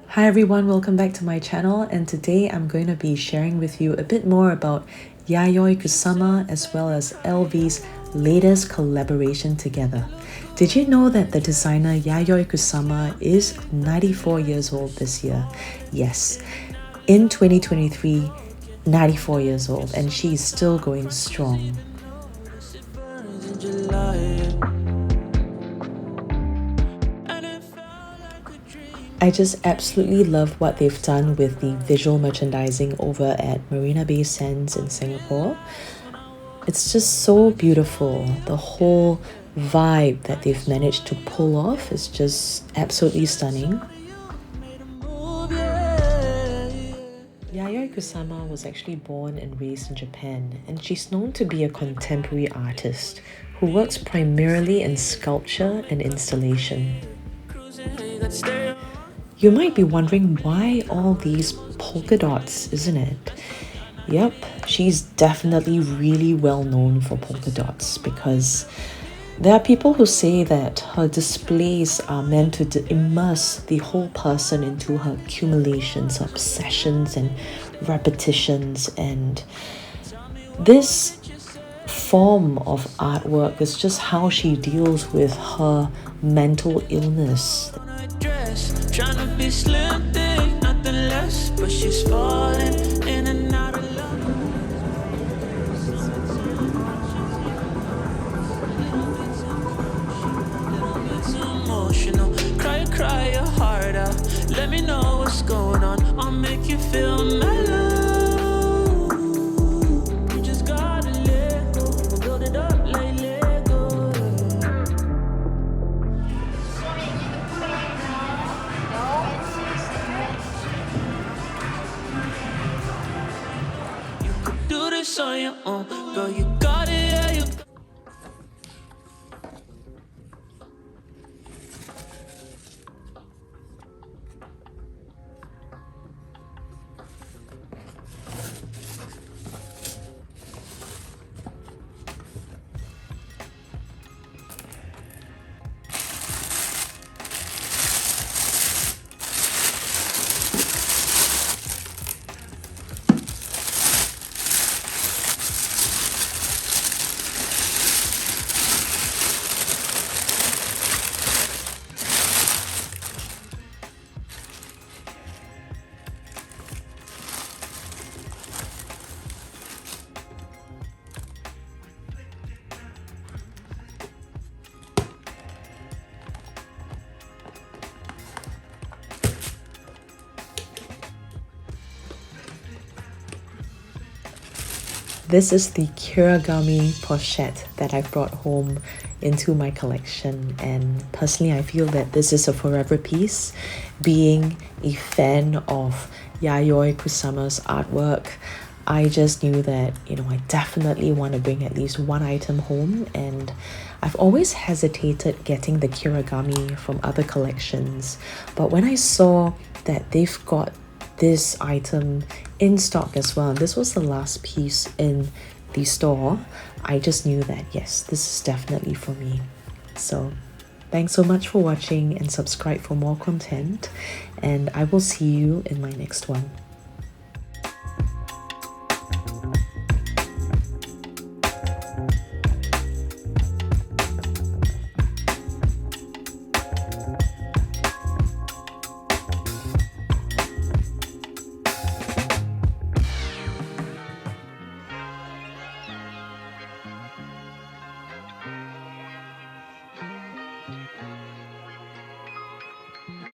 Hi everyone, welcome back to my channel, and today I'm going to be sharing with you a bit more about Yayoi Kusama as well as LV's latest collaboration together. Did you know that the designer Yayoi Kusama is 94 years old this year? Yes, in 2023, 94 years old, and she's still going strong. I just absolutely love what they've done with the visual merchandising over at Marina Bay Sands in Singapore. It's just so beautiful. The whole vibe that they've managed to pull off is just absolutely stunning. Yayoi Kusama was actually born and raised in Japan, and she's known to be a contemporary artist who works primarily in sculpture and installation. You might be wondering why all these polka dots, isn't it? Yep, she's definitely really well known for polka dots because there are people who say that her displays are meant to immerse the whole person into her accumulations, her obsessions and repetitions, and this form of artwork is just how she deals with her mental illness. Trying to be slim, thick, nothing less, but she's falling in and out of love. Emotional, cry your heart out. Let me know what's going on. I'll make you feel mellow. You just gotta let go. We'll build it up like Lego. You could do this on your own, girl. You got it, yeah. You. This is the Kirigami pochette that I brought home into my collection, and personally I feel that this is a forever piece. Being a fan of Yayoi Kusama's artwork, I just knew that, I definitely want to bring at least one item home, and I've always hesitated getting the Kirigami from other collections, but when I saw that they've got this item in stock as well, and this was the last piece in the store, I just knew that yes, this is definitely for me. So thanks so much for watching, and subscribe for more content, and I will see you in my next one.